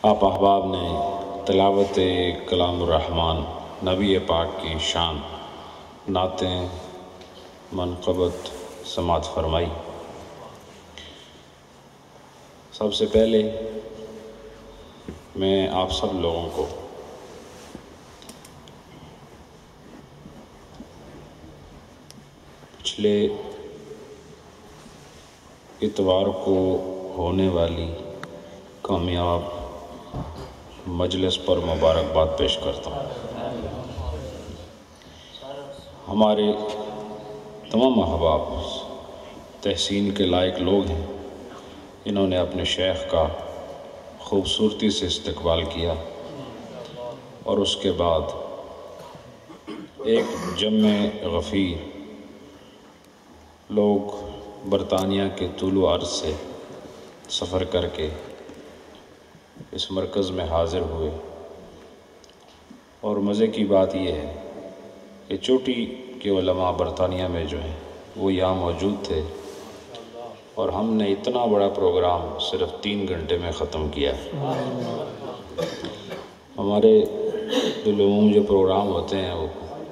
آپ احباب نے تلاوت کلام الرحمن نبی پاک کی شان نعتیں منقبت سماعت فرمائی۔ سب سے پہلے میں آپ سب لوگوں کو پچھلے اتوار کو ہونے والی کامیاب مجلس پر مبارکباد پیش کرتا ہوں۔ ہمارے تمام احباب تحسین کے لائق لوگ ہیں، انہوں نے اپنے شیخ کا خوبصورتی سے استقبال کیا اور اس کے بعد ایک جمع غفیر لوگ برطانیہ کے طول و عرض سے سفر کر کے اس مرکز میں حاضر ہوئے، اور مزے کی بات یہ ہے کہ چوٹی کے علماء برطانیہ میں جو ہیں وہ یہاں موجود تھے، اور ہم نے اتنا بڑا پروگرام صرف 3 گھنٹے میں ختم کیا۔ ہمارے دلعموم جو پروگرام ہوتے ہیں وہ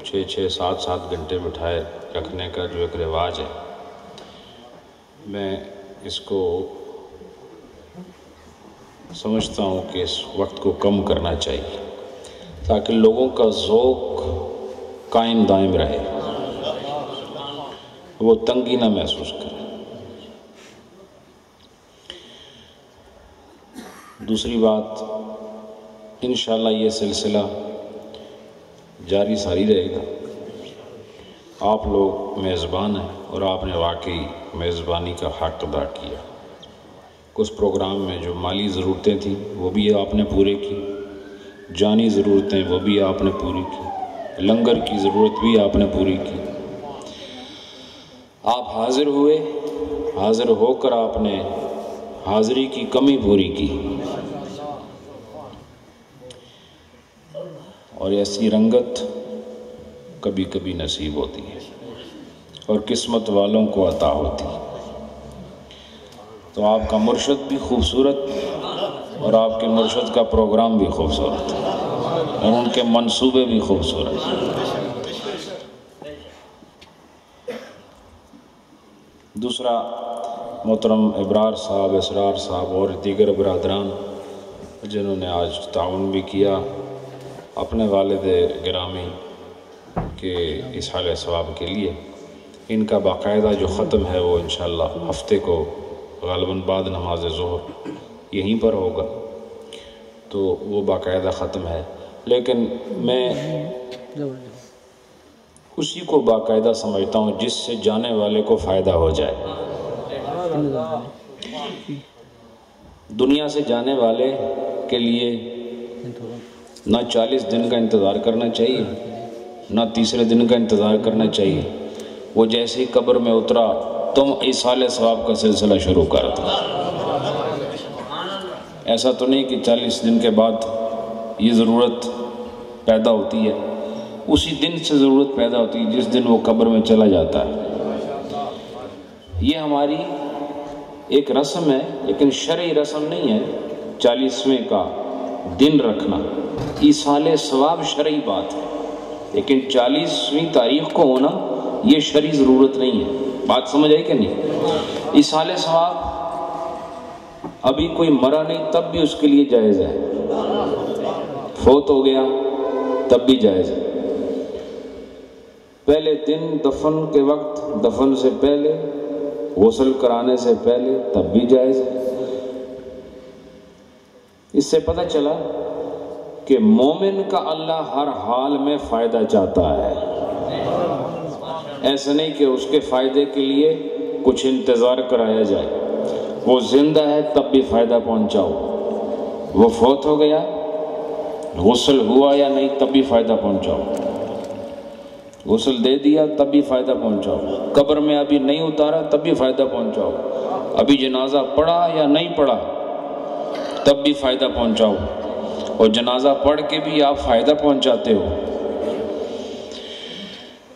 6 7 گھنٹے بٹھائے رکھنے کا جو ایک رواج ہے، میں اس کو سمجھتا ہوں کہ اس وقت کو کم کرنا چاہیے تاکہ لوگوں کا ذوق قائم دائم رہے، وہ تنگی نہ محسوس کرے۔ دوسری بات، انشاءاللہ یہ سلسلہ جاری ساری رہے گا۔ آپ لوگ میزبان ہیں اور آپ نے واقعی میزبانی کا حق ادا کیا۔ اس پروگرام میں جو مالی ضرورتیں تھیں وہ بھی آپ نے پورے کی، جانی ضرورتیں وہ بھی آپ نے پوری کی، لنگر کی ضرورت بھی آپ نے پوری کی۔ آپ حاضر ہوئے، حاضر ہو کر آپ نے حاضری کی کمی پوری کی، اور ایسی رنگت کبھی کبھی نصیب ہوتی ہے اور قسمت والوں کو عطا ہوتی ہے۔ تو آپ کا مرشد بھی خوبصورت اور آپ کے مرشد کا پروگرام بھی خوبصورت اور ان کے منصوبے بھی خوبصورت۔ دوسرا، محترم ابرار صاحب، اسرار صاحب اور دیگر برادران جنہوں نے آج تعاون بھی کیا اپنے والد گرامی کے اصحال ثواب کے لیے، ان کا باقاعدہ جو ختم ہے وہ انشاءاللہ ہفتے کو غالباً بعد نماز ظہر یہیں پر ہوگا، تو وہ باقاعدہ ختم ہے، لیکن میں اسی کو باقاعدہ سمجھتا ہوں جس سے جانے والے کو فائدہ ہو جائے۔ دنیا سے جانے والے کے لیے نہ 40 دن کا انتظار کرنا چاہیے، نہ تیسرے دن کا انتظار کرنا چاہیے۔ وہ جیسے ہی قبر میں اترا تم ایصال ثواب کا سلسلہ شروع کر دو۔ ایسا تو نہیں کہ 40 دن کے بعد یہ ضرورت پیدا ہوتی ہے، اسی دن سے ضرورت پیدا ہوتی ہے جس دن وہ قبر میں چلا جاتا ہے۔ یہ ہماری ایک رسم ہے، لیکن شرعی رسم نہیں ہے 40ویں کا دن رکھنا۔ ایصال ثواب شرعی بات ہے، لیکن 40ویں تاریخ کو ہونا یہ شرعی ضرورت نہیں ہے۔ بات سمجھ آئی کہ نہیں؟ ایصال ثواب ابھی کوئی مرا نہیں تب بھی اس کے لیے جائز ہے، فوت ہو گیا تب بھی جائز ہے، پہلے دن دفن کے وقت، دفن سے پہلے، غسل کرانے سے پہلے تب بھی جائز ہے۔ اس سے پتہ چلا کہ مومن کا اللہ ہر حال میں فائدہ چاہتا ہے، ایسا نہیں کہ اس کے فائدے کے لیے کچھ انتظار کرایا جائے۔ وہ زندہ ہے تب بھی فائدہ پہنچاؤ، وہ فوت ہو گیا، غسل ہوا یا نہیں تب بھی فائدہ پہنچاؤ، غسل دے دیا تب بھی فائدہ پہنچاؤ، قبر میں ابھی نہیں اتارا تب بھی فائدہ پہنچاؤ، ابھی جنازہ پڑھا یا نہیں پڑھا تب بھی فائدہ پہنچاؤ، اور جنازہ پڑھ کے بھی آپ فائدہ پہنچاتے ہو۔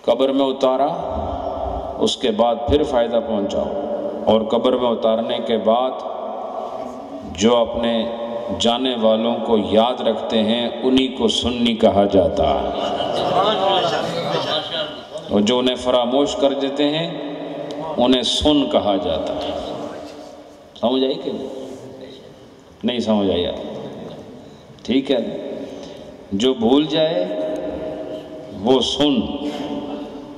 قبر میں اتارا، اس کے بعد پھر فائدہ پہنچاؤ، اور قبر میں اتارنے کے بعد جو اپنے جانے والوں کو یاد رکھتے ہیں انہی کو سنی کہا جاتا ہے، اور جو انہیں فراموش کر دیتے ہیں انہیں سن کہا جاتا ہے۔ سمجھ آئی کہ نہیں سمجھ آئی؟ ٹھیک ہے، جو بھول جائے وہ سن،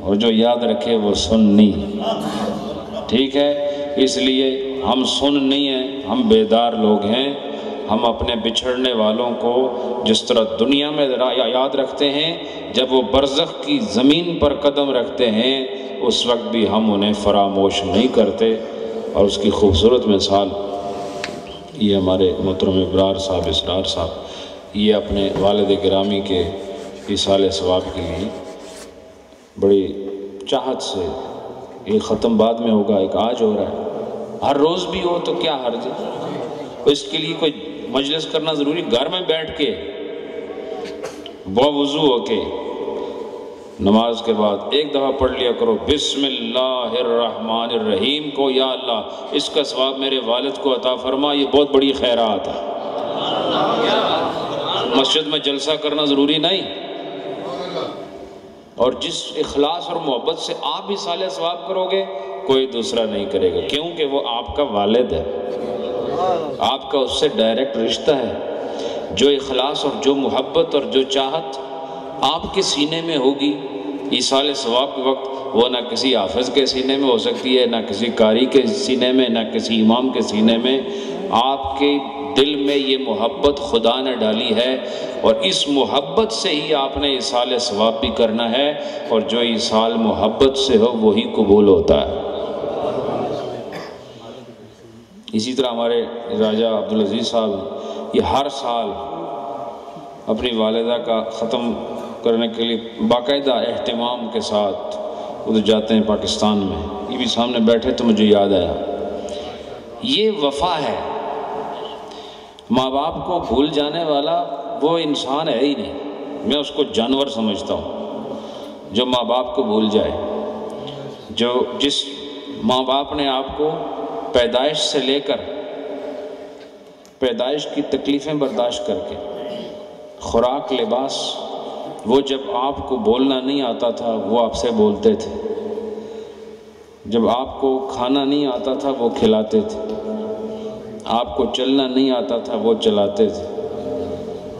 اور جو یاد رکھے وہ سننی۔ ٹھیک ہے، اس لیے ہم سن نہیں ہیں، ہم بیدار لوگ ہیں۔ ہم اپنے بچھڑنے والوں کو جس طرح دنیا میں یاد رکھتے ہیں، جب وہ برزخ کی زمین پر قدم رکھتے ہیں اس وقت بھی ہم انہیں فراموش نہیں کرتے۔ اور اس کی خوبصورت مثال یہ ہمارے محترم ابرار صاحب، اسرار صاحب، یہ اپنے والد گرامی کے ایصال ثواب کے لیے بڑی چاہت سے، ایک ختم بعد میں ہوگا، ایک آج ہو رہا ہے، ہر روز بھی ہو تو کیا حرج ہے؟ اس کے لیے کوئی مجلس کرنا ضروری؟ گھر میں بیٹھ کے باوضو ہو کے نماز کے بعد ایک دفعہ پڑھ لیا کرو بسم اللہ الرحمن الرحیم کو، یا اللہ اس کا ثواب میرے والد کو عطا فرما، یہ بہت بڑی خیرات ہے۔ مسجد میں جلسہ کرنا ضروری نہیں، اور جس اخلاص اور محبت سے آپ بھی صالح ثواب کرو گے کوئی دوسرا نہیں کرے گا، کیونکہ وہ آپ کا والد ہے، آپ کا اس سے ڈائریکٹ رشتہ ہے۔ جو اخلاص اور جو محبت اور جو چاہت آپ کے سینے میں ہوگی ایصال ثواب کے وقت، وہ نہ کسی حافظ کے سینے میں ہو سکتی ہے، نہ کسی قاری کے سینے میں، نہ کسی امام کے سینے میں۔ آپ کے دل میں یہ محبت خدا نے ڈالی ہے، اور اس محبت سے ہی آپ نے ایصال ثواب بھی کرنا ہے، اور جو ایصال محبت سے ہو وہی قبول ہوتا ہے۔ اسی طرح ہمارے راجہ عبدالعزیز صاحب یہ ہر سال اپنی والدہ کا ختم کرنے کے لیے باقاعدہ اہتمام کے ساتھ ادھر جاتے ہیں پاکستان میں۔ یہ بھی سامنے بیٹھے تو مجھے یاد آیا، یہ وفا ہے۔ ماں باپ کو بھول جانے والا وہ انسان ہے ہی نہیں، میں اس کو جانور سمجھتا ہوں جو ماں باپ کو بھول جائے۔ جس ماں باپ نے آپ کو پیدائش سے لے کر پیدائش کی تکلیفیں برداشت کر کے، خوراک، لباس، وہ جب آپ کو بولنا نہیں آتا تھا وہ آپ سے بولتے تھے، جب آپ کو کھانا نہیں آتا تھا وہ کھلاتے تھے، آپ کو چلنا نہیں آتا تھا وہ چلاتے تھے،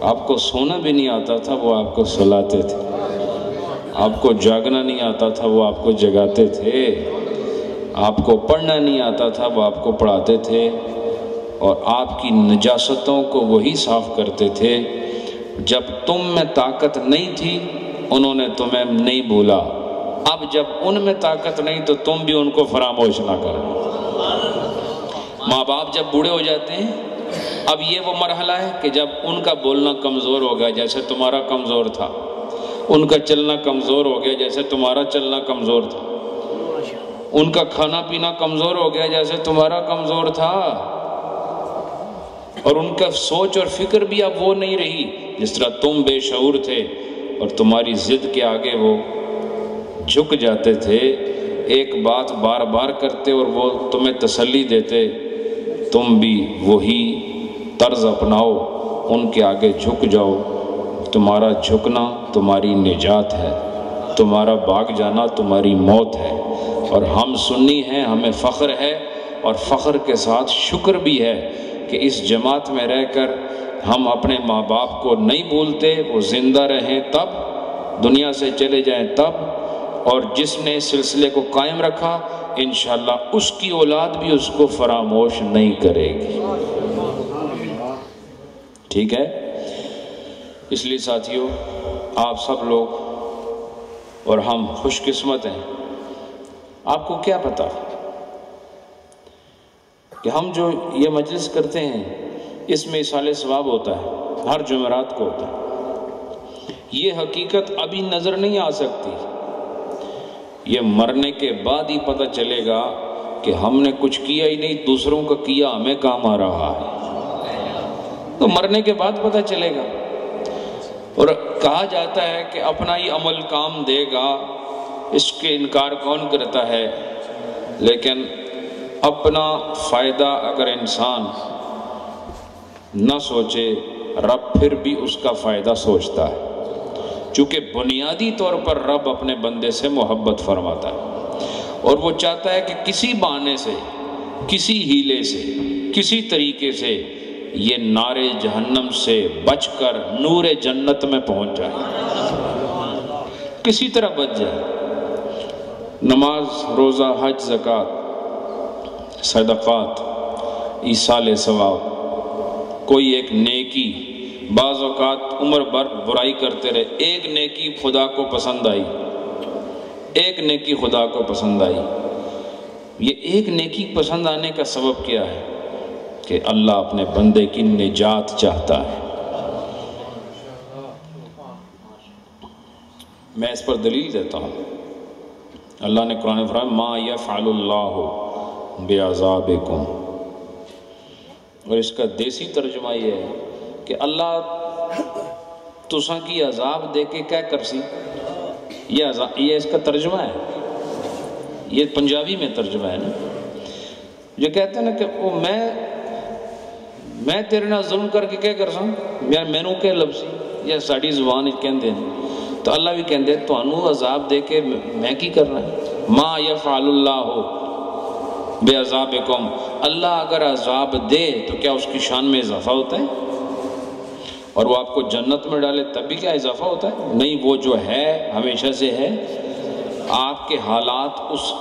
آپ کو سونا بھی نہیں آتا تھا وہ آپ کو سلاتے تھے، آپ کو جاگنا نہیں آتا تھا وہ آپ کو جگاتے تھے، آپ کو پڑھنا نہیں آتا تھا وہ آپ کو پڑھاتے تھے، اور آپ کی نجاستوں کو وہی صاف کرتے تھے۔ جب تم میں طاقت نہیں تھی انہوں نے تمہیں نہیں بولا، اب جب ان میں طاقت نہیں تو تم بھی ان کو فراموش نہ کرو۔ ماں باپ جب بوڑھے ہو جاتے ہیں، اب یہ وہ مرحلہ ہے کہ جب ان کا بولنا کمزور ہو گیا جیسے تمہارا کمزور تھا، ان کا چلنا کمزور ہو گیا جیسے تمہارا چلنا کمزور تھا، ان کا کھانا پینا کمزور ہو گیا جیسے تمہارا کمزور تھا، اور ان کا سوچ اور فکر بھی اب وہ نہیں رہی جس طرح تم بے شعور تھے اور تمہاری ضد کے آگے وہ جھک جاتے تھے۔ ایک بات بار بار کرتے اور وہ تمہیں تسلی دیتے، تم بھی وہی طرز اپناؤ، ان کے آگے جھک جاؤ۔ تمہارا جھکنا تمہاری نجات ہے، تمہارا بھاگ جانا تمہاری موت ہے۔ اور ہم سنی ہیں، ہمیں فخر ہے، اور فخر کے ساتھ شکر بھی ہے کہ اس جماعت میں رہ کر ہم اپنے ماں باپ کو نہیں بھولتے، وہ زندہ رہیں تب، دنیا سے چلے جائیں تب، اور جس نے اس سلسلے کو قائم رکھا انشاءاللہ اس کی اولاد بھی اس کو فراموش نہیں کرے گی۔ ٹھیک ہے؟ اس لیے ساتھیو، آپ سب لوگ اور ہم خوش قسمت ہیں۔ آپ کو کیا پتا کہ ہم جو یہ مجلس کرتے ہیں اس میں ایصال ثواب ہوتا ہے، ہر جمعرات کو ہوتا ہے۔ یہ حقیقت ابھی نظر نہیں آ سکتی، یہ مرنے کے بعد ہی پتہ چلے گا کہ ہم نے کچھ کیا ہی نہیں، دوسروں کا کیا ہمیں کام آ رہا ہے، تو مرنے کے بعد پتہ چلے گا۔ اور کہا جاتا ہے کہ اپنا ہی عمل کام دے گا، اس کے انکار کون کرتا ہے؟ لیکن اپنا فائدہ اگر انسان نہ سوچے، رب پھر بھی اس کا فائدہ سوچتا ہے، چونکہ بنیادی طور پر رب اپنے بندے سے محبت فرماتا ہے، اور وہ چاہتا ہے کہ کسی بہانے سے، کسی ہیلے سے، کسی طریقے سے یہ نار جہنم سے بچ کر نور جنت میں پہنچ جائے، کسی طرح بچ جائے۔ نماز، روزہ، حج، زکوٰۃ، صدقات، ایصال ثواب، کوئی ایک نیکی، بعض اوقات عمر بھر برائی کرتے رہے، ایک نیکی خدا کو پسند آئی، ایک نیکی خدا کو پسند آئی۔ یہ ایک نیکی پسند آنے کا سبب کیا ہے؟ کہ اللہ اپنے بندے کی نجات چاہتا ہے۔ میں اس پر دلیل دیتا ہوں، اللہ نے قرآن فرمایا ما یفعل اللہ بعذابکم، اور اس کا دیسی ترجمہ یہ ہے کہ اللہ تساں کی عذاب دے کے کیا کرسی، یہ اس کا ترجمہ ہے، یہ پنجابی میں ترجمہ ہے نا۔ جو کہتے ہیں نا کہ وہ میں تیرے نال ظلم کر کے کیا کرساں، مینوں کہ لفظی یا ساڑی زبان کہندے ہیں، تو اللہ بھی کہندے تانوں عذاب دے کے میں کی کرنا ہے۔ ما یفعل اللہ بعذابکم، اللہ اگر عذاب دے تو کیا اس کی شان میں اضافہ ہوتا ہے؟ اور وہ آپ کو جنت میں ڈالے تب بھی کیا اضافہ ہوتا ہے؟ نہیں، وہ جو ہے ہمیشہ سے ہے۔ آپ کے حالات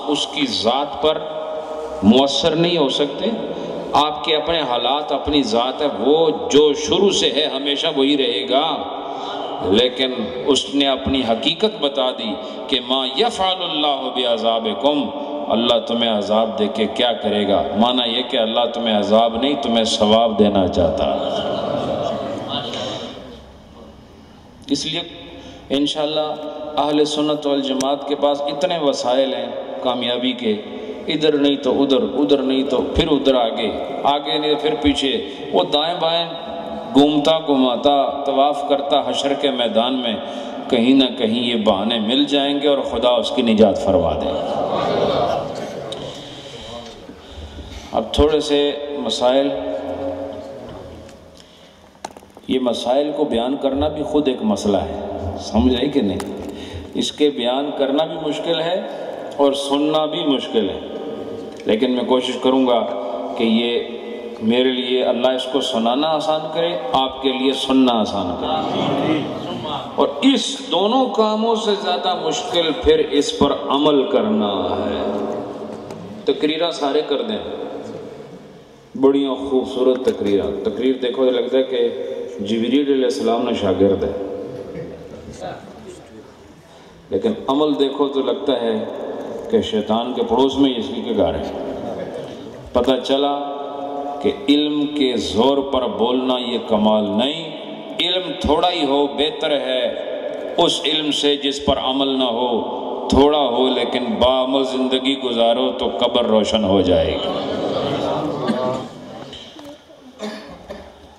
اس کی ذات پر مؤثر نہیں ہو سکتے، آپ کے اپنے حالات اپنی ذات ہے، وہ جو شروع سے ہے ہمیشہ وہی رہے گا، لیکن اس نے اپنی حقیقت بتا دی کہ ما یفعل اللہ بعذابکم، اللہ تمہیں عذاب دے کے کیا کرے گا؟ معنی یہ کہ اللہ تمہیں عذاب نہیں، تمہیں ثواب دینا چاہتا۔ اس لیے انشاءاللہ اہل سنت والجماعت کے پاس اتنے وسائل ہیں کامیابی کے، ادھر نہیں تو ادھر، ادھر نہیں تو پھر ادھر، آگے نہیں تو پھر پیچھے، وہ دائیں بائیں گھومتا گھماتا طواف کرتا حشر کے میدان میں، کہیں نہ کہیں یہ بہانے مل جائیں گے اور خدا اس کی نجات فرما دے گا۔ اب تھوڑے سے مسائل، یہ مسائل کو بیان کرنا بھی خود ایک مسئلہ ہے، سمجھ رہے کہ نہیں؟ اس کے بیان کرنا بھی مشکل ہے اور سننا بھی مشکل ہے، لیکن میں کوشش کروں گا کہ یہ میرے لیے اللہ اس کو سنانا آسان کرے، آپ کے لیے سننا آسان کرے، اور اس دونوں کاموں سے زیادہ مشکل پھر اس پر عمل کرنا ہے۔ تقریریں سارے کر دیں، بڑی خوبصورت تقریر دیکھو تو لگتا ہے کہ جبریل علیہ السلام نے شاگرد ہے، لیکن عمل دیکھو تو لگتا ہے کہ شیطان کے پڑوس میں اس کے گھر ہے۔ پتہ چلا کہ علم کے زور پر بولنا یہ کمال نہیں، علم تھوڑا ہی ہو بہتر ہے اس علم سے جس پر عمل نہ ہو، تھوڑا ہو لیکن باعمل زندگی گزارو تو قبر روشن ہو جائے گی۔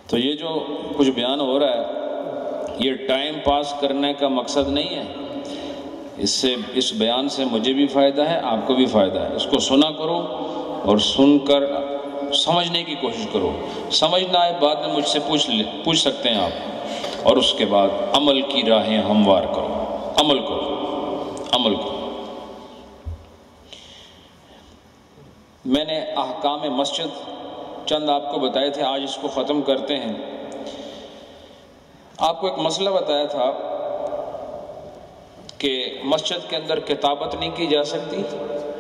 تو یہ جو کچھ بیان ہو رہا ہے یہ ٹائم پاس کرنے کا مقصد نہیں ہے، اس بیان سے مجھے بھی فائدہ ہے، آپ کو بھی فائدہ ہے۔ اس کو سنا کرو اور سن کر سمجھنے کی کوشش کرو، سمجھ نہ آئے بعد میں مجھ سے پوچھ سکتے ہیں آپ، اور اس کے بعد عمل کی راہیں ہموار کرو، عمل کرو۔ میں نے احکام مسجد چند آپ کو بتائے تھے، آج اس کو ختم کرتے ہیں۔ آپ کو ایک مسئلہ بتایا تھا کہ مسجد کے اندر کتابت نہیں کی جا سکتی،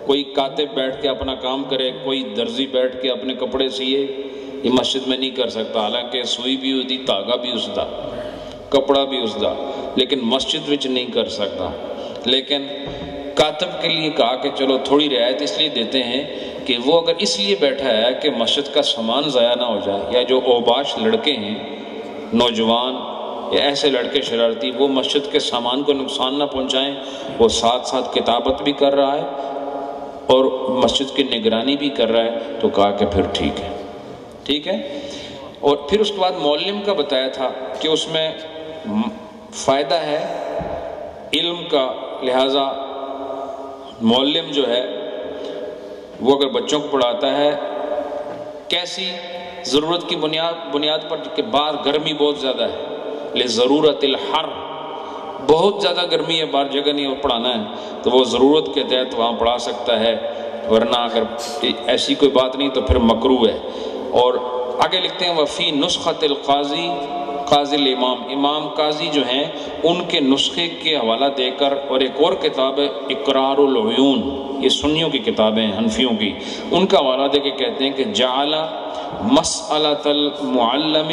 کوئی کاتب بیٹھ کے اپنا کام کرے، کوئی درزی بیٹھ کے اپنے کپڑے سیے، یہ مسجد میں نہیں کر سکتا، حالانکہ سوئی بھی ہوتی، تاگا بھی اس دا، کپڑا بھی اس دا، لیکن مسجد وچ نہیں کر سکتا۔ لیکن کاتب کے لیے کہا کہ چلو تھوڑی رعایت اس لیے دیتے ہیں کہ وہ اگر اس لیے بیٹھا ہے کہ مسجد کا سامان ضائع نہ ہو جائے، یا جو اوباش لڑکے ہیں، نوجوان یا ایسے لڑکے شرارتی، وہ مسجد کے سامان کو نقصان نہ پہنچائیں، وہ ساتھ ساتھ کتابت بھی کر رہا ہے اور مسجد کی نگرانی بھی کر رہا ہے، تو کہا کہ پھر ٹھیک ہے۔ اور پھر اس کے بعد معلم کا بتایا تھا کہ اس میں فائدہ ہے علم کا، لہٰذا معلم جو ہے وہ اگر بچوں کو پڑھاتا ہے کیسی ضرورت کی بنیاد پر کہ باہر گرمی بہت زیادہ ہے، لِضَرُورَةِ الْحَرِّ، بہت زیادہ گرمی ہے، باہر جگہ نہیں پڑھانا ہے، تو وہ ضرورت کے تحت وہاں پڑھا سکتا ہے، ورنہ اگر ایسی کوئی بات نہیں تو پھر مکروہ ہے۔ اور آگے لکھتے ہیں وَفِي نُسْخَةِ الْقَاضِي، قاضی الامام، امام قاضی جو ہیں ان کے نسخے کے حوالہ دے کر، اور ایک اور کتاب ہے اقرار العیون، یہ سنیوں کی کتابیں ہیں حنفیوں کی، ان کا حوالہ دے کے کہتے ہیں کہ جعل مسئلۃ المعلم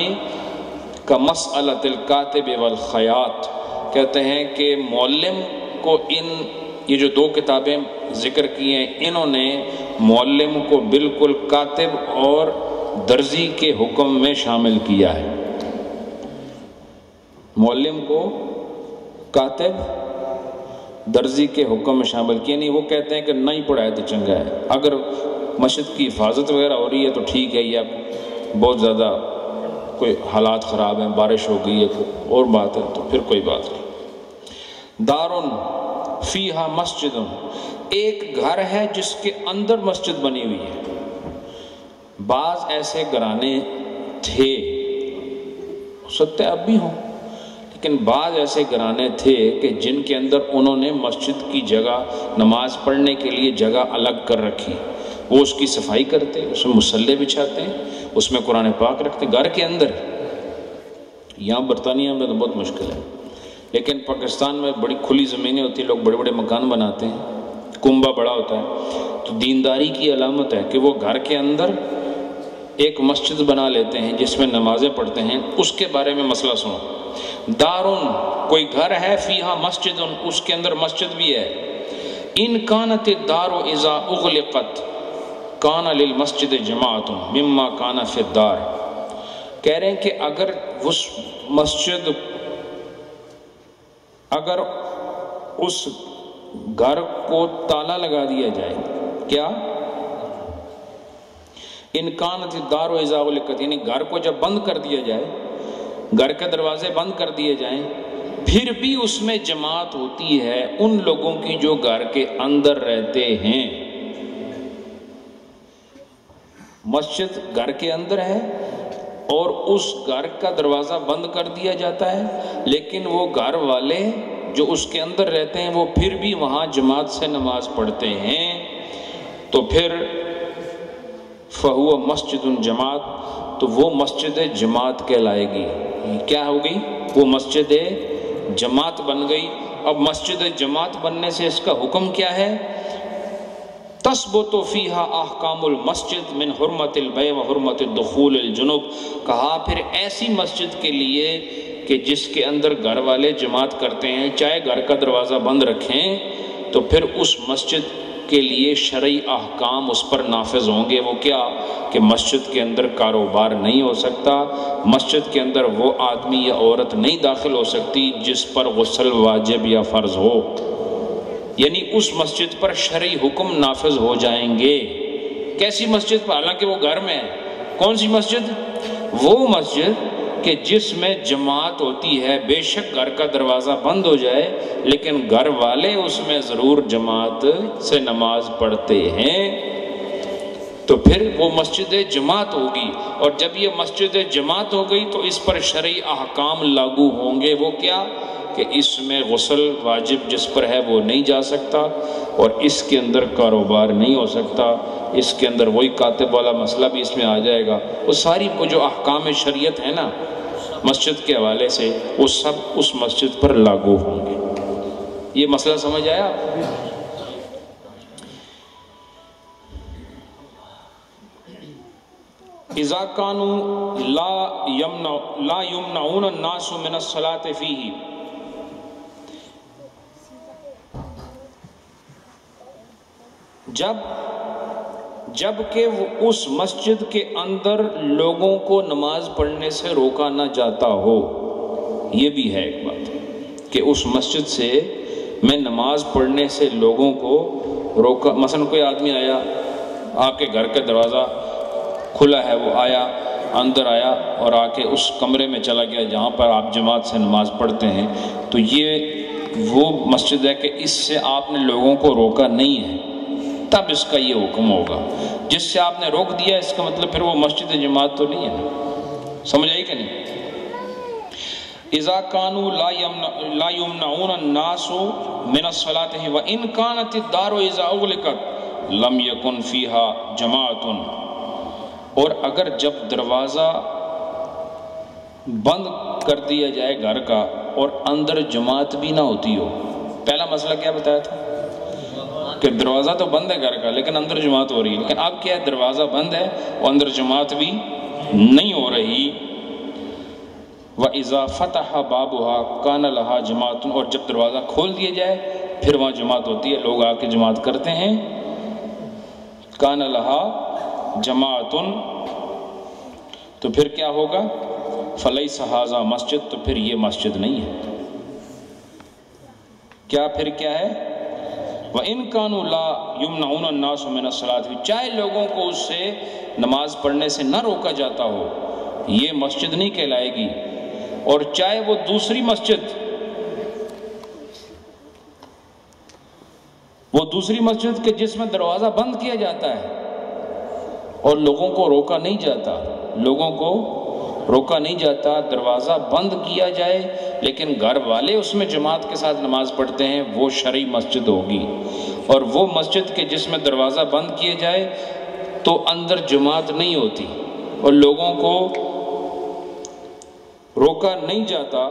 کا مسئلۃ الکاتب والخیاط، کہتے ہیں کہ معلم کو یہ جو دو کتابیں ذکر کی ہیں انہوں نے معلم کو بالکل کاتب اور درزی کے حکم میں شامل کیا ہے، معلم کو کاتب درزی کے حکم میں شامل کیا، نہیں وہ کہتے ہیں کہ نہیں پڑھائے تو چنگا ہے، اگر مسجد کی حفاظت وغیرہ ہو رہی ہے تو ٹھیک ہے، یا بہت زیادہ کوئی حالات خراب ہیں، بارش ہو گئی ہے اور بات ہے تو پھر کوئی بات نہیں۔ دارن فیہا مسجد، ایک گھر ہے جس کے اندر مسجد بنی ہوئی ہے۔ بعض ایسے گھرانے تھے، ہو سکتا ہے اب بھی ہوں، لیکن بعض ایسے گھرانے تھے کہ جن کے اندر انہوں نے مسجد کی جگہ، نماز پڑھنے کے لیے جگہ الگ کر رکھی، وہ اس کی صفائی کرتے، اس میں مصلے بچھاتے ہیں، اس میں قرآن پاک رکھتے، گھر کے اندر۔ یہاں برطانیہ میں تو بہت مشکل ہے، لیکن پاکستان میں بڑی کھلی زمینیں ہوتی ہیں، لوگ بڑے بڑے مکان بناتے ہیں، کنبہ بڑا ہوتا ہے، تو دینداری کی علامت ہے کہ وہ گھر کے اندر ایک مسجد بنا لیتے ہیں جس میں نمازیں پڑھتے ہیں۔ اس کے بارے میں مسئلہ سنو، دارن کوئی گھر ہے، فیہا مسجد اس کے اندر مسجد بھی ہے، ان کانت الدار اذا اغلقت کان للمسجد جماعت مما کان فی الدار، کہہ رہے ہیں کہ اگر اس مسجد، اگر اس گھر کو تالا لگا دیا جائے، کیا ان کانت الدار اذا اغلقت، یعنی گھر کو جب بند کر دیا جائے، گھر کے دروازے بند کر دیے جائیں، پھر بھی اس میں جماعت ہوتی ہے ان لوگوں کی جو گھر کے اندر رہتے ہیں۔ مسجد گھر کے اندر ہے اور اس گھر کا دروازہ بند کر دیا جاتا ہے، لیکن وہ گھر والے جو اس کے اندر رہتے ہیں وہ پھر بھی وہاں جماعت سے نماز پڑھتے ہیں، تو پھر فہو مسجد جماعت، تو وہ مسجد جماعت کہلائے گی۔ کیا ہو گئی؟ وہ مسجد جماعت بن گئی۔ اب مسجد جماعت بننے سے اس کا حکم کیا ہے؟ تثبت فیہا احکام المسجد من حرمت البیع و حرمت الدخول الجنوب، کہا پھر ایسی مسجد کے لیے کہ جس کے اندر گھر والے جماعت کرتے ہیں، چاہے گھر کا دروازہ بند رکھیں، تو پھر اس مسجد کے لیے شرعی احکام اس پر نافذ ہوں گے۔ وہ کیا کہ مسجد کے اندر کاروبار نہیں ہو سکتا، مسجد کے اندر وہ آدمی یا عورت نہیں داخل ہو سکتی جس پر غسل واجب یا فرض ہو، یعنی اس مسجد پر شرعی حکم نافذ ہو جائیں گے۔ کیسی مسجد پر؟ حالانکہ وہ گھر میں ہے۔ کون سی مسجد؟ وہ مسجد کہ جس میں جماعت ہوتی ہے، بے شک گھر کا دروازہ بند ہو جائے لیکن گھر والے اس میں ضرور جماعت سے نماز پڑھتے ہیں، تو پھر وہ مسجد جماعت ہوگی۔ اور جب یہ مسجد جماعت ہو گئی تو اس پر شرعی احکام لاگو ہوں گے۔ وہ کیا کہ اس میں غسل واجب جس پر ہے وہ نہیں جا سکتا، اور اس کے اندر کاروبار نہیں ہو سکتا، اس کے اندر وہی کاتب والا مسئلہ بھی اس میں آ جائے گا۔ وہ ساری وہ جو احکام شریعت ہے نا مسجد کے حوالے سے، وہ سب اس مسجد پر لاگو ہوں گے۔ یہ مسئلہ سمجھ آیا؟ اذا كانوا لا يمنعون الناس من الصلاة فيه، جب کہ اس مسجد کے اندر لوگوں کو نماز پڑھنے سے روکا نہ جاتا ہو۔ یہ بھی ہے ایک بات کہ اس مسجد سے میں نماز پڑھنے سے لوگوں کو روکا، مثلا کوئی آدمی آیا، آپ کے گھر کا دروازہ کھلا ہے، وہ آیا، اندر آیا اور آ کے اس کمرے میں چلا گیا جہاں پر آپ جماعت سے نماز پڑھتے ہیں، تو یہ وہ مسجد ہے کہ اس سے آپ نے لوگوں کو روکا نہیں ہے، تب اس کا یہ حکم ہوگا. جس سے آپ نے روک دیا اس کا مطلب پھر وہ مسجد جماعت تو نہیں ہے نا. سمجھ آئی کہ نہیں؟ اذا كانوا لا يمنعون الناس من الصلاة وان كانت الدار اذا اغلقت لم يكن فيها جماعة. اور اگر جب دروازہ بند کر دیا جائے گھر کا اور اندر جماعت بھی نہ ہوتی ہو. پہلا مسئلہ کیا بتایا تھا کہ دروازہ تو بند ہے گھر کا لیکن اندر جماعت ہو رہی ہے. لیکن اب کیا ہے؟ دروازہ بند ہے اور اندر جماعت بھی نہیں ہو رہی. وَإِذَا فَتَحَ بَابُهَا كَانَ لَهَا جَمَاعَةٌ. اور جب دروازہ کھول دیا جائے پھر وہاں جماعت ہوتی ہے، لوگ آ کے جماعت کرتے ہیں. كَانَ لَهَا جَمَاعَةٌ. تو پھر کیا ہوگا؟ فَلَيْسَ هَذَا مسجد. تو پھر یہ مسجد نہیں ہے. کیا پھر کیا ہے؟ وَإِن كَانُوا لَا يُمْنَعُونَ النَّاسُ مِنَ الصَّلَاةِ. چاہے لوگوں کو اس سے نماز پڑھنے سے نہ روکا جاتا ہو، یہ مسجد نہیں کہلائے گی. اور چاہے وہ دوسری مسجد کہ جس میں دروازہ بند کیا جاتا ہے اور لوگوں کو روکا نہیں جاتا، دروازہ بند کیا جائے لیکن گھر والے اس میں جماعت کے ساتھ نماز پڑھتے ہیں، وہ شرعی مسجد ہوگی. اور وہ مسجد کہ جس میں دروازہ بند کیا جائے تو اندر جماعت نہیں ہوتی اور لوگوں کو روکا نہیں جاتا،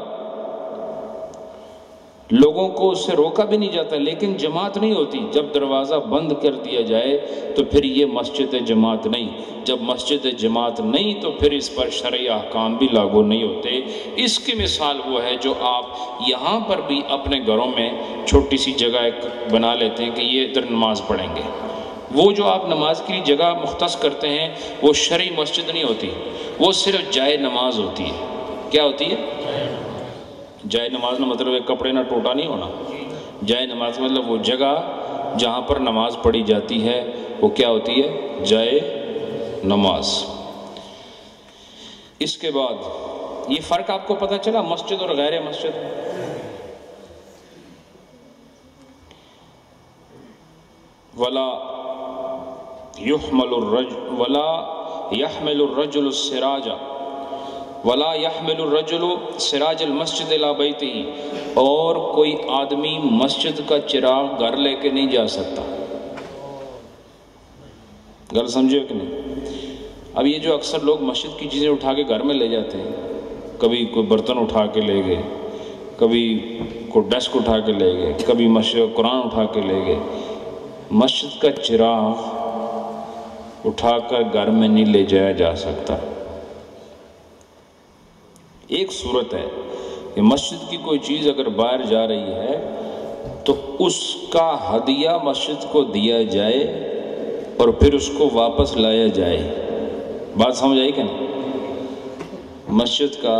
لوگوں کو اس سے روکا بھی نہیں جاتا لیکن جماعت نہیں ہوتی. جب دروازہ بند کر دیا جائے تو پھر یہ مسجد جماعت نہیں. جب مسجد جماعت نہیں تو پھر اس پر شرعی احکام بھی لاگو نہیں ہوتے. اس کی مثال وہ ہے جو آپ یہاں پر بھی اپنے گھروں میں چھوٹی سی جگہ ایک بنا لیتے ہیں کہ یہ ادھر نماز پڑھیں گے. وہ جو آپ نماز کی جگہ مختص کرتے ہیں وہ شرعی مسجد نہیں ہوتی، وہ صرف جائے نماز ہوتی ہے. کیا ہوتی ہے؟ جائے نماز نہ مطلب ایک کپڑے نہ ٹوٹا نہیں ہونا. جائے نماز مطلب وہ جگہ جہاں پر نماز پڑھی جاتی ہے وہ کیا ہوتی ہے؟ جائے نماز. اس کے بعد یہ فرق آپ کو پتہ چلا مسجد اور غیر مسجد. ولا يحمل الرجل السراج ولا يحمل الرجل سراج المسجد الى بیتہ. اور کوئی آدمی مسجد کا چراغ گھر لے کے نہیں جا سکتا. گھر سمجھے کہ نہیں؟ اب یہ جو اکثر لوگ مسجد کی چیزیں اٹھا کے گھر میں لے جاتے ہیں، کبھی کوئی برتن اٹھا کے لے گئے، کبھی کوئی ڈیسک اٹھا کے لے گئے، کبھی مسجد قرآن اٹھا کے لے گئے. مسجد کا چراغ اٹھا کر گھر میں نہیں لے جایا جا سکتا. ایک صورت ہے کہ مسجد کی کوئی چیز اگر باہر جا رہی ہے تو اس کا ہدیہ مسجد کو دیا جائے اور پھر اس کو واپس لایا جائے. بات سمجھ آئی کہ نہیں؟ مسجد کا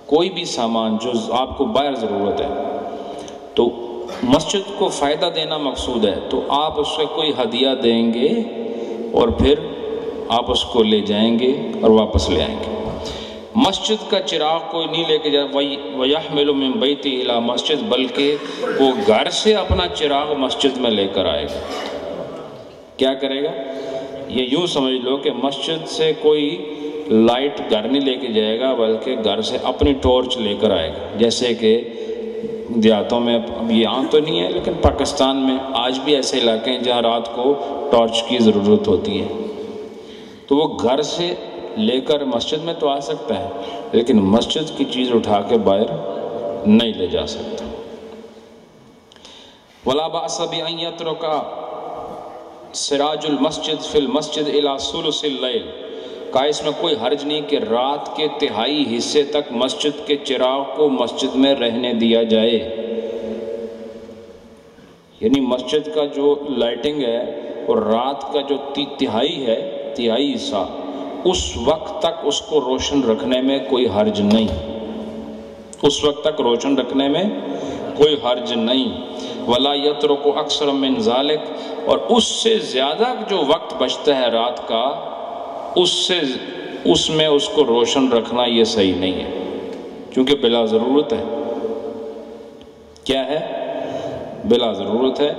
کوئی بھی سامان جو آپ کو باہر ضرورت ہے تو مسجد کو فائدہ دینا مقصود ہے تو آپ اس سے کوئی ہدیہ دیں گے اور پھر آپ اس کو لے جائیں گے اور واپس لے آئیں گے. مسجد کا چراغ کوئی نہیں لے کے جائے وَيَحْمِلُ مِن بَيْتِهِ إِلَى مسجد، بلکہ وہ گھر سے اپنا چراغ مسجد میں لے کر آئے گا. کیا کرے گا؟ یہ یوں سمجھ لو کہ مسجد سے کوئی لائٹ گھر نہیں لے کے جائے گا بلکہ گھر سے اپنی ٹورچ لے کر آئے گا. جیسے کہ دیہاتوں میں اب یہ عام تو نہیں ہے لیکن پاکستان میں آج بھی ایسے علاقے ہیں جہاں رات کو ٹارچ کی ضرورت ہوتی ہے، تو وہ گھر سے لے کر مسجد میں تو آ سکتا ہے لیکن مسجد کی چیز اٹھا کے باہر نہیں لے جا سکتا. وَلَا بَأْسَ بِأَنْ يَتْرُكَ سِرَاجُ الْمَسْجِدِ فِي الْمَسْجِدِ إِلَى ثُلُثِ اللَّيْلِ. کہا اس میں کوئی حرج نہیں کہ رات کے تہائی حصے تک مسجد کے چراغ کو مسجد میں رہنے دیا جائے. یعنی مسجد کا جو لائٹنگ ہے اور رات کا جو تہائی ہے، تہائی حصہ، اس وقت تک اس کو روشن رکھنے میں کوئی حرج نہیں. اس وقت تک روشن رکھنے میں کوئی حرج نہیں. وَلَا يَتْرُكُ أَكْثَرَ مِنْ ذَلِكَ. اور اس سے زیادہ جو وقت بچتا ہے رات کا اس میں اس کو روشن رکھنا یہ صحیح نہیں ہے کیونکہ بلا ضرورت ہے. کیا ہے؟ بلا ضرورت ہے.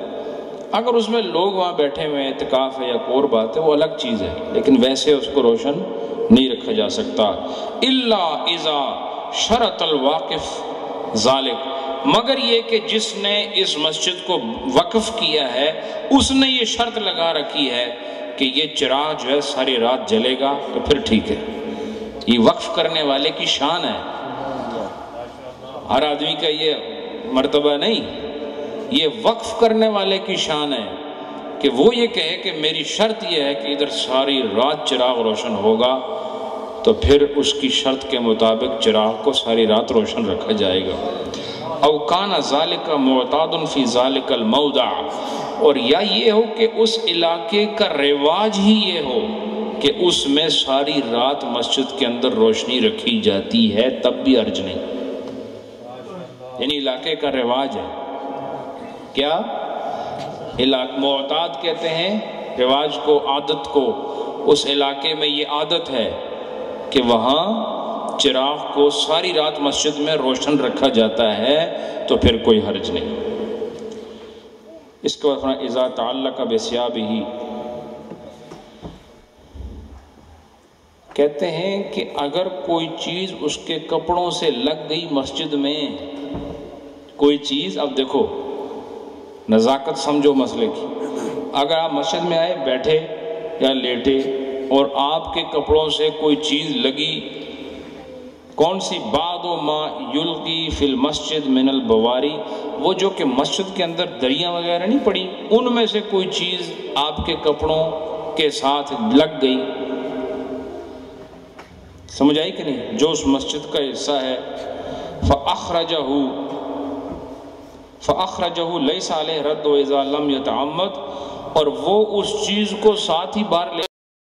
اگر اس میں لوگ وہاں بیٹھے ہوئے ہیں، اعتکاف ہے یا کوئی اور بات ہے، وہ الگ چیز ہے، لیکن ویسے اس کو روشن نہیں رکھا جا سکتا۔ الا اذا شرط الواقف ذالک، مگر یہ کہ جس نے اس مسجد کو وقف کیا ہے اس نے یہ شرط لگا رکھی ہے کہ یہ چراغ جو ہے ساری رات جلے گا، تو پھر ٹھیک ہے۔ یہ وقف کرنے والے کی شان ہے، ہر آدمی کا یہ مرتبہ نہیں، یہ وقف کرنے والے کی شان ہے کہ وہ یہ کہے کہ میری شرط یہ ہے کہ ادھر ساری رات چراغ روشن ہوگا، تو پھر اس کی شرط کے مطابق چراغ کو ساری رات روشن رکھا جائے گا۔ او کان ذالک معتاد فی ذالک الموضع، اور یا یہ ہو کہ اس علاقے کا رواج ہی یہ ہو کہ اس میں ساری رات مسجد کے اندر روشنی رکھی جاتی ہے، تب بھی حرج نہیں، یعنی علاقے کا رواج ہے۔ کیا معتاد کہتے ہیں رواج کو، عادت کو، اس علاقے میں یہ عادت ہے کہ وہاں چراغ کو ساری رات مسجد میں روشن رکھا جاتا ہے، تو پھر کوئی حرج نہیں۔ اس کو اذا تعلق بثيابه، کہتے ہیں کہ اگر کوئی چیز اس کے کپڑوں سے لگ گئی مسجد میں، کوئی چیز، اب دیکھو نزاکت سمجھو مسئلے کی، اگر آپ مسجد میں آئے، بیٹھے یا لیٹے اور آپ کے کپڑوں سے کوئی چیز لگی، کون سی؟ بعض ما یلقی فی المسجد من البواری، وہ جو کہ مسجد کے اندر دریاں وغیرہ نہیں پڑی، ان میں سے کوئی چیز آپ کے کپڑوں کے ساتھ لگ گئی، سمجھ آئی کہ نہیں؟ جو اس مسجد کا حصہ ہے، فَأَخْرَجَهُ لَيْسَ عَلَيْهِ رَدُّ وَإِذَا لَمْ يَتَعَمَّدْ، اور وہ اس چیز کو ساتھ ہی باہر لے